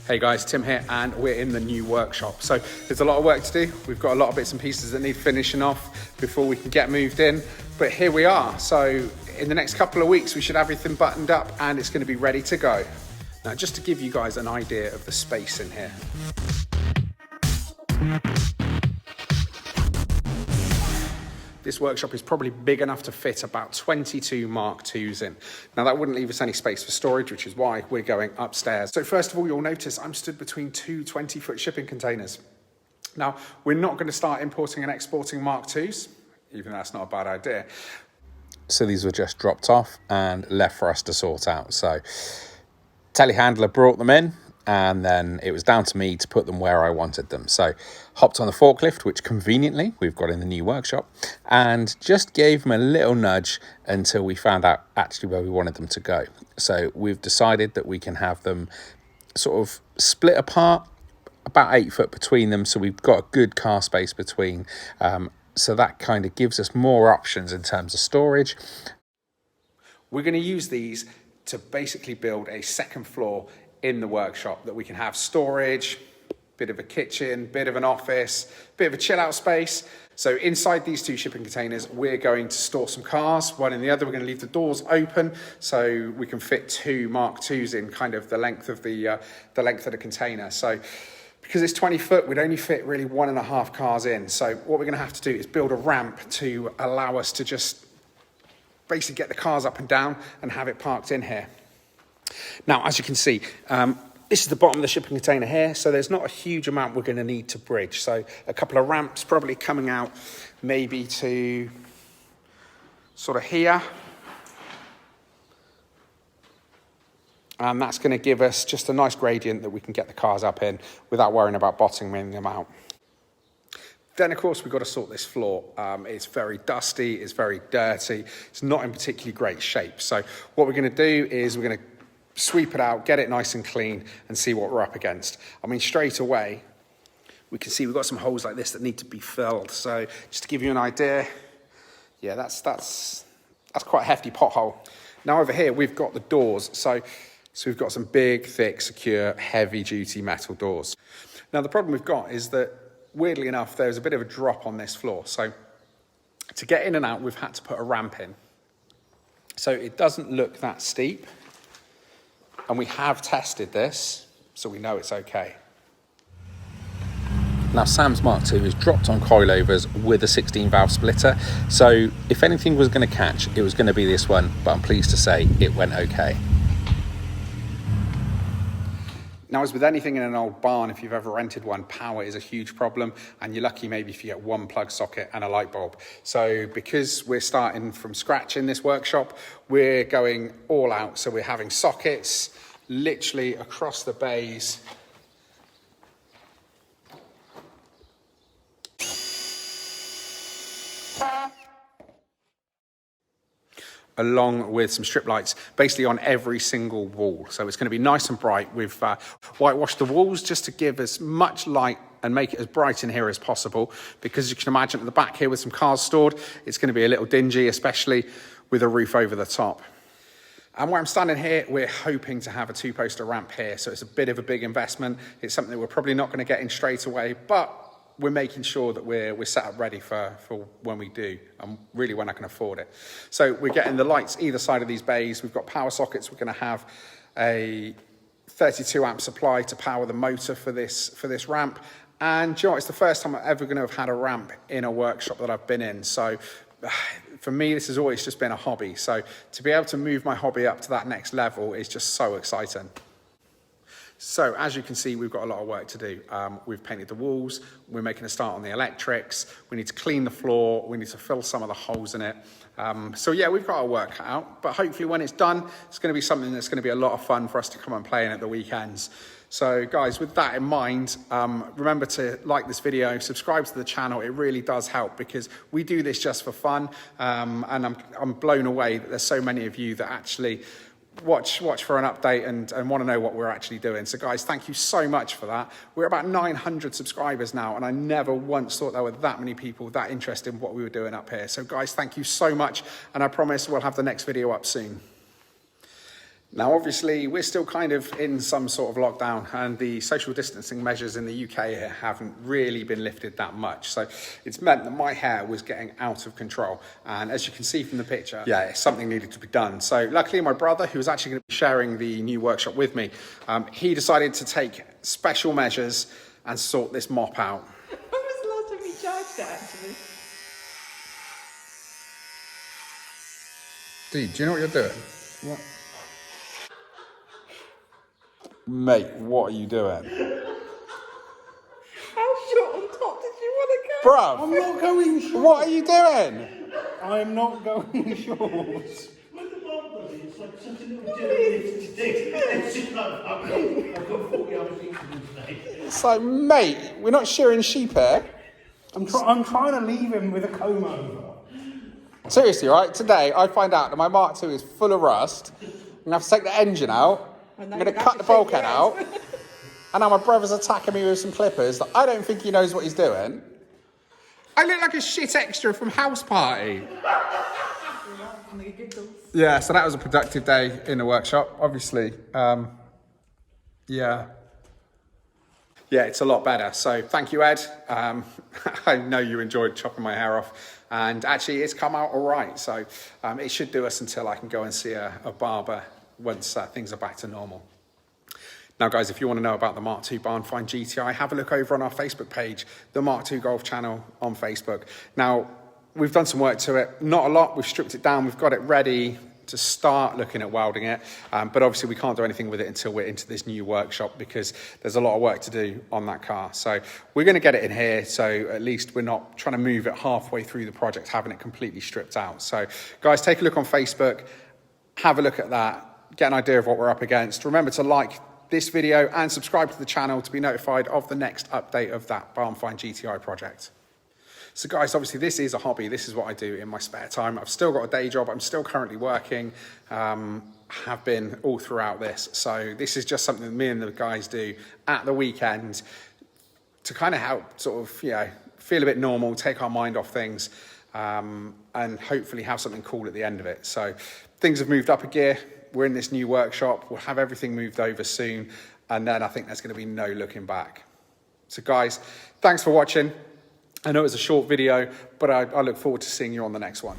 Hey guys, Tim here, and we're in the new workshop. So there's a lot of work to do. We've got a lot of bits and pieces that need finishing off before we can get moved in. But here we are. So in the next couple of weeks, we should have everything buttoned up and it's going to be ready to go. Now, just to give you guys an idea of the space in here. This workshop is probably big enough to fit about 22 Mark IIs in. Now that wouldn't leave us any space for storage, which is why we're going upstairs. So first of all, you'll notice I'm stood between two 20-foot shipping containers. Now, we're not going to start importing and exporting Mark IIs, even though that's not a bad idea. So these were just dropped off and left for us to sort out. So telehandler brought them in, and then it was down to me to put them where I wanted them. So hopped on the forklift, which conveniently we've got in the new workshop, and just gave them a little nudge until we found out actually where we wanted them to go. So we've decided that we can have them sort of split apart, about 8 foot between them, so we've got a good car space between. So that kind of gives us more options in terms of storage. We're going to use these to basically build a second floor in the workshop that we can have storage, bit of a kitchen, bit of an office, bit of a chill out space. So inside these two shipping containers, we're going to store some cars. One in the other, we're going to leave the doors open so we can fit two Mark IIs in kind of the length of the container. So because it's 20 foot, we'd only fit really 1.5 cars in. So what we're going to have to do is build a ramp to allow us to just basically get the cars up and down and have it parked in here. Now, as you can see, this is the bottom of the shipping container here, so there's not a huge amount we're going to need to bridge. So a couple of ramps probably coming out maybe to sort of here. And that's going to give us just a nice gradient that we can get the cars up in without worrying about bottoming them out. Then, of course, we've got to sort this floor. It's very dusty, it's very dirty, it's not in particularly great shape. So what we're going to do is we're going to sweep it out, get it nice and clean, and see what we're up against. I mean, straight away, we can see we've got some holes like this that need to be filled. So just to give you an idea, yeah, that's quite a hefty pothole. Now over here, we've got the doors. So we've got some big, thick, secure, heavy-duty metal doors. Now, the problem we've got is that, weirdly enough, there's a bit of a drop on this floor. So to get in and out, we've had to put a ramp in. So it doesn't look that steep. And we have tested this, so we know it's okay. Now, Sam's Mark II is dropped on coilovers with a 16-valve splitter. So if anything was going to catch, it was going to be this one. But I'm pleased to say it went okay. Now, as with anything in an old barn, if you've ever rented one, power is a huge problem, and you're lucky maybe if you get one plug socket and a light bulb. So because we're starting from scratch in this workshop, we're going all out. So we're having sockets literally across the bays. Along with some strip lights basically on every single wall. So it's going to be nice and bright. We've whitewashed the walls just to give as much light and make it as bright in here as possible, because you can imagine at the back here with some cars stored, it's going to be a little dingy, especially with a roof over the top. And where I'm standing here, we're hoping to have a 2-poster ramp here. So it's a bit of a big investment. It's something that we're probably not going to get in straight away, but we're making sure that we're set up ready for when we do, and really when I can afford it. So we're getting the lights either side of these bays. We've got power sockets. We're going to have a 32 amp supply to power the motor for this ramp. And do you know what? It's the first time I'm ever going to have had a ramp in a workshop that I've been in. So for me, this has always just been a hobby. So to be able to move my hobby up to that next level is just so exciting. So as you can see, we've got a lot of work to do. We've painted the walls, we're making a start on the electrics, we need to clean the floor, we need to fill some of the holes in it. So yeah, we've got our work cut out, but hopefully when it's done, it's going to be something that's going to be a lot of fun for us to come and play in at the weekends. So guys, with that in mind, remember to like this video, subscribe to the channel. It really does help, because we do this just for fun. And I'm blown away that there's so many of you that actually watch for an update and want to know what we're actually doing. So guys, thank you so much for that. We're about 900 subscribers now, and I never once thought there were that many people that interested in what we were doing up here. So guys, thank you so much, and I promise we'll have the next video up soon. Now, obviously, we're still kind of in some sort of lockdown, and the social distancing measures in the UK here haven't really been lifted that much. So it's meant that my hair was getting out of control. And as you can see from the picture, yeah, something needed to be done. So luckily, my brother, who was actually going to be sharing the new workshop with me, he decided to take special measures and sort this mop out. When was the last time you charged it, actually? Dude, do you know what you're doing? What? Mate, what are you doing? How short on top did you want to go? Bruv, I'm not going short. what are you doing? I'm not going short. With the bumper, it's like such a little delicate thing. It's just like, I've got 40 other things to do today. It's like, mate, we're not shearing sheep here. I'm trying to leave him with a comb over. Seriously, right? Today, I find out that my Mark II is full of rust. I'm going to have to take the engine out. I'm going to cut the bulkhead out. And now my brother's attacking me with some clippers that I don't think he knows what he's doing. I look like a shit extra from House Party. Yeah, so that was a productive day in the workshop, obviously. Yeah, it's a lot better. So thank you, Ed. I know you enjoyed chopping my hair off. And actually, it's come out all right. So it should do us until I can go and see a barber once things are back to normal. Now, guys, if you want to know about the Mark II Barnfind GTI, have a look over on our Facebook page, the Mark II Golf channel on Facebook. Now, we've done some work to it. Not a lot. We've stripped it down. We've got it ready to start looking at welding it. But obviously, we can't do anything with it until we're into this new workshop because there's a lot of work to do on that car. So we're going to get it in here. So at least we're not trying to move it halfway through the project, having it completely stripped out. So, guys, take a look on Facebook. Have a look at that. Get an idea of what we're up against. Remember to like this video and subscribe to the channel to be notified of the next update of that Barnfind GTI project. So guys, obviously this is a hobby. This is what I do in my spare time. I've still got a day job. I'm still currently working, have been all throughout this. So this is just something that me and the guys do at the weekend to kind of help sort of, feel a bit normal, take our mind off things, and hopefully have something cool at the end of it. So things have moved up a gear. We're in this new workshop. We'll have everything moved over soon. And then I think there's going to be no looking back. So guys, thanks for watching. I know it was a short video, but I look forward to seeing you on the next one.